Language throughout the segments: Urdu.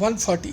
140।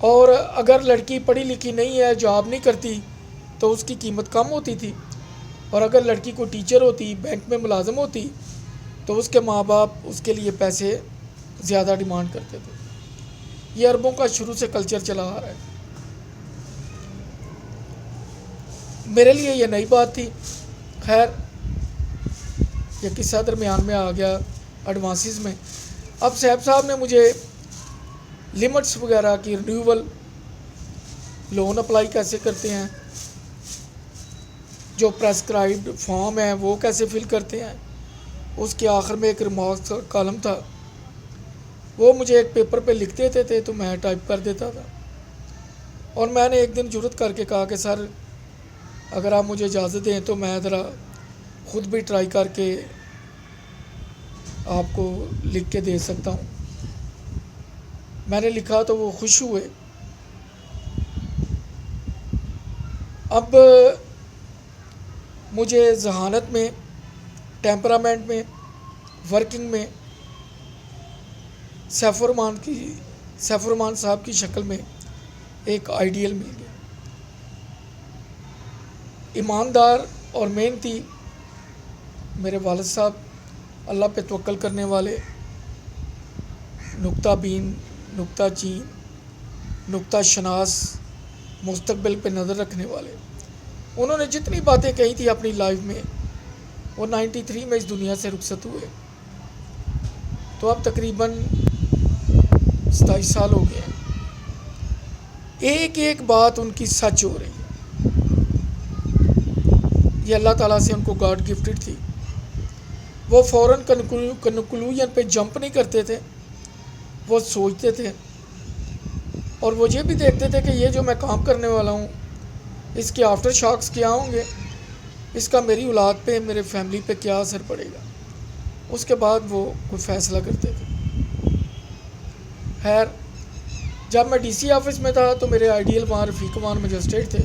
اور اگر لڑکی پڑھی لکھی نہیں ہے، جاب نہیں کرتی، تو اس کی قیمت کم ہوتی تھی، اور اگر لڑکی کو ٹیچر ہوتی، بینک میں ملازم ہوتی، تو اس کے ماں باپ اس کے لیے پیسے زیادہ ڈیمانڈ کرتے تھے۔ یہ عربوں کا شروع سے کلچر چلا آ رہا ہے۔ میرے لیے یہ نئی بات تھی۔ خیر، یہ قصہ درمیان میں آ گیا ایڈوانسز میں۔ اب صاحب صاحب نے مجھے لمٹس وغیرہ کی رینیول، لون اپلائی کیسے کرتے ہیں، جو پریسکرائبڈ فارم ہے وہ کیسے فل کرتے ہیں، اس کے آخر میں ایک ریمارکس کا کالم تھا، وہ مجھے ایک پیپر پہ لکھ دیتے تھے تو میں ٹائپ کر دیتا تھا۔ اور میں نے ایک دن جرت کر کے کہا کہ سر، اگر آپ مجھے اجازت دیں تو میں ذرا خود بھی ٹرائی کر کے آپ کو لکھ کے دے سکتا ہوں۔ میں نے لکھا تو وہ خوش ہوئے۔ اب مجھے ذہانت میں، ٹیمپرامنٹ میں، ورکنگ میں سیف الرحمان صاحب کی شکل میں ایک آئیڈیل مل گیا۔ ایماندار اور محنتی میرے والد صاحب، اللہ پہ توکل کرنے والے، نکتہ بین، نکتہ چین، نکتہ شناس، مستقبل پہ نظر رکھنے والے، انہوں نے جتنی باتیں کہی تھی اپنی لائف میں، وہ 93 میں اس دنیا سے رخصت ہوئے، تو اب تقریباً 27 سال ہو گئے ہیں۔ ایک ایک بات ان کی سچ ہو رہی ہے۔ یہ اللہ تعالیٰ سے ان کو گاڈ گفٹڈ تھی۔ وہ فوراً کنکلوژن پہ جمپ نہیں کرتے تھے، وہ سوچتے تھے، اور وہ یہ بھی دیکھتے تھے کہ یہ جو میں کام کرنے والا ہوں، اس کے آفٹر شاکس کیا ہوں گے، اس کا میری اولاد پہ، میرے فیملی پہ کیا اثر پڑے گا۔ اس کے بعد وہ کوئی فیصلہ کرتے تھے۔ خیر، جب میں ڈی سی آفس میں تھا تو میرے آئیڈیل وہاں رفیق امان مجسٹریٹ تھے۔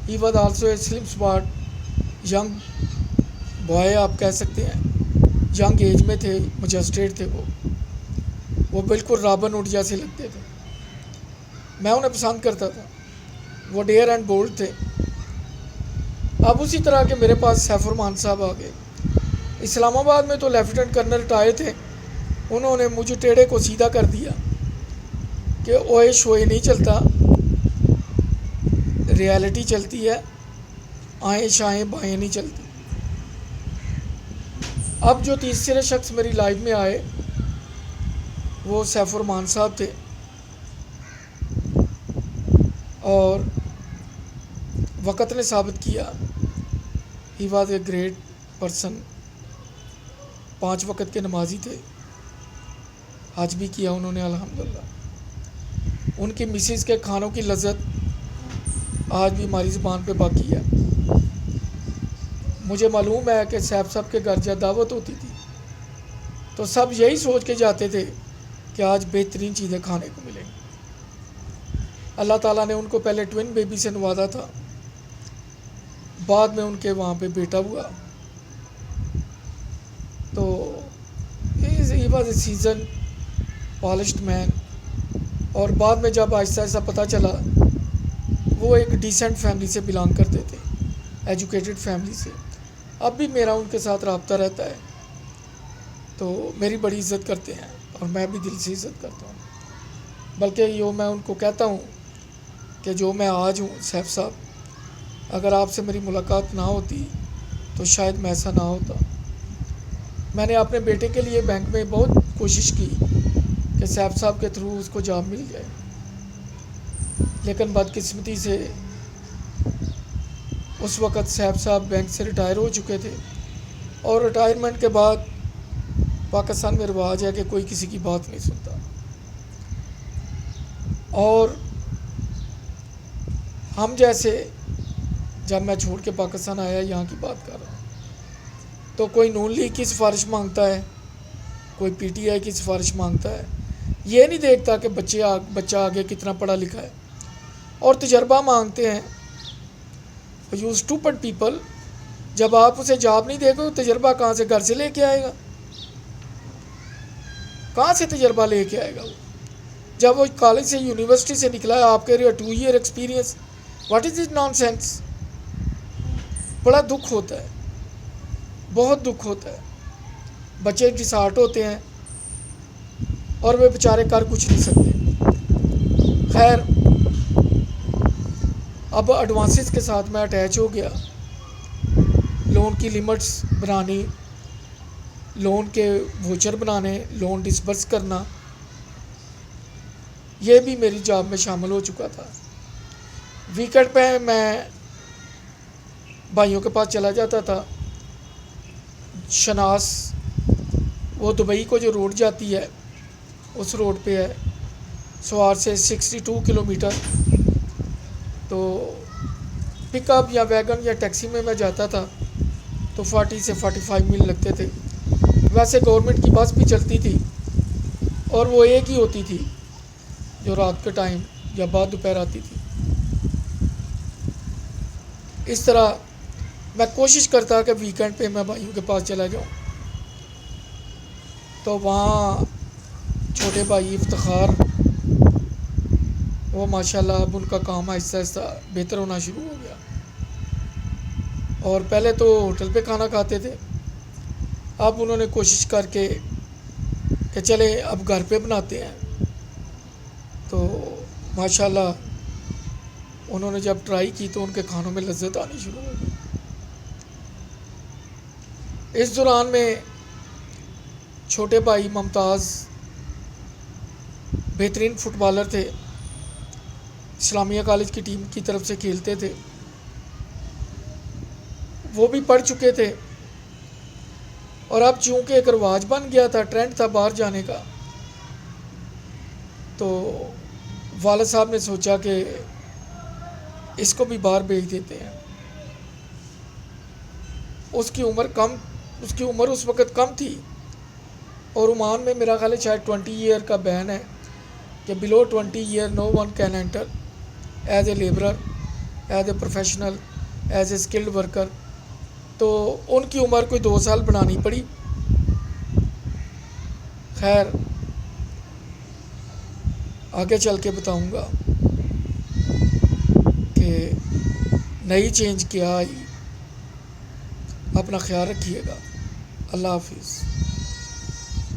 ہی واز آلسو اے سلم اسمارٹ ینگ بوائے، آپ کہہ سکتے ہیں، ینگ ایج میں تھے، مجسٹریٹ تھے وہ بالکل رابن ہوڈ جیسے لگتے تھے۔ میں انہیں پسند کرتا تھا، وہ ڈیئر اینڈ بولڈ تھے۔ اب اسی طرح کے میرے پاس سیف الرحمان صاحب آ گئے۔ اسلام آباد میں تو لیفٹیننٹ کرنل ریٹائر تھے، انہوں نے مجھے ٹیڑے کو سیدھا کر دیا کہ اوئے شوئے نہیں چلتا، ریالٹی چلتی ہے، آئیں شائیں بائیں نہیں چلتی۔ اب جو تیسرے شخص میری لائف میں آئے وہ سیف الرحمان صاحب تھے، اور وقت نے ثابت کیا ہی واز اے گریٹ پرسن۔ 5 وقت کے نمازی تھے، حج بھی کیا انہوں نے الحمدللہ۔ ان کی مسز کے کھانوں کی لذت آج بھی ہماری زبان پہ باقی ہے۔ مجھے معلوم ہے کہ صاحب صاحب کے گھر جب دعوت ہوتی تھی تو سب یہی سوچ کے جاتے تھے کہ آج بہترین چیزیں کھانے کو ملیں گی۔ اللہ تعالیٰ نے ان کو پہلے ٹوین بیبی سے نوازا تھا، بعد میں ان کے وہاں پہ بیٹا ہوا، تو ہی was a seasoned polished man. اور بعد میں جب آہستہ آہستہ پتہ چلا، وہ ایک ڈیسنٹ فیملی سے بلانگ کرتے تھے، ایجوکیٹڈ فیملی سے۔ اب بھی میرا ان کے ساتھ رابطہ رہتا ہے، تو میری بڑی عزت کرتے ہیں، اور میں بھی دل سے عزت کرتا ہوں۔ بلکہ یہ میں ان کو کہتا ہوں کہ جو میں آج ہوں سیف صاحب، اگر آپ سے میری ملاقات نہ ہوتی تو شاید میں ایسا نہ ہوتا۔ میں نے اپنے بیٹے کے لیے بینک میں بہت کوشش کی کہ سیف صاحب کے تھرو اس کو جاب مل جائے، لیکن بدقسمتی سے اس وقت سیف صاحب بینک سے ریٹائر ہو چکے تھے، اور ریٹائرمنٹ کے بعد پاکستان میں رواج ہے کہ کوئی کسی کی بات نہیں سنتا۔ اور ہم جیسے، جب میں چھوڑ کے پاکستان آیا، یہاں کی بات کر رہا ہوں، تو کوئی نون لیگ کی سفارش مانگتا ہے، کوئی پی ٹی آئی کی سفارش مانگتا ہے، یہ نہیں دیکھتا کہ بچہ آگے کتنا پڑھا لکھا ہے، اور تجربہ مانگتے ہیں۔ یو اسٹوپڈ پیپل، جب آپ اسے جاب نہیں دے گے تو تجربہ کہاں سے گھر سے لے کے آئے گا؟ کہاں سے تجربہ لے کے آئے گا وہ؟ جب وہ کالج سے یونیورسٹی سے نکلا ہے آپ کہہ رہے ہو 2 year experience, what is it nonsense. بڑا دکھ ہوتا ہے، بہت دکھ ہوتا ہے. بچے ڈسہارٹ ہوتے ہیں اور وہ بیچارے کر کچھ نہیں سکتے. خیر اب ایڈوانسز کے ساتھ میں اٹیچ ہو گیا. لون کی لمٹس بنانی، لون کے ووچر بنانے، لون ڈسبرس کرنا، یہ بھی میری جاب میں شامل ہو چکا تھا. ویکینڈ پہ میں بھائیوں کے پاس چلا جاتا تھا. شناس، وہ دبئی کو جو روڈ جاتی ہے اس روڈ پہ ہے، سوار سے 62 کلومیٹر. تو پک اپ یا ویگن یا ٹیکسی میں جاتا تھا تو 40 سے 45 منٹ لگتے تھے. ویسے گورنمنٹ کی بس بھی چلتی تھی اور وہ ایک ہی ہوتی تھی جو رات کے ٹائم یا بعد دوپہر آتی تھی. اس طرح میں کوشش کرتا کہ ویکینڈ پہ میں بھائیوں کے پاس چلا جاؤں. تو وہاں چھوٹے بھائی افتخار، وہ ماشاءاللہ اب ان کا کام آہستہ آہستہ بہتر ہونا شروع ہو گیا. اور پہلے تو ہوٹل پہ کھانا کھاتے تھے، اب انہوں نے کوشش کر کے کہ چلے اب گھر پہ بناتے ہیں. تو ماشاءاللہ انہوں نے جب ٹرائی کی تو ان کے کھانوں میں لذت آنی شروع ہو گئی. اس دوران میں چھوٹے بھائی ممتاز بہترین فٹ بالر تھے، اسلامیہ کالج کی ٹیم کی طرف سے کھیلتے تھے. وہ بھی پڑھ چکے تھے اور اب چونکہ ایک رواج بن گیا تھا، ٹرینڈ تھا باہر جانے کا، تو والد صاحب نے سوچا کہ اس کو بھی باہر بھیج دیتے ہیں. اس کی عمر اس وقت کم تھی اور عمان میں میرا خیال ہے شاید 20 ایئر کا بین ہے کہ below 20 year no one can enter as a labourer, as a professional, as a skilled worker. تو ان کی عمر کوئی 2 سال بڑھانی پڑی. خیر آگے چل کے بتاؤں گا کہ نئی چینج کیا آئی. اپنا خیال رکھیے گا. اللہ حافظ.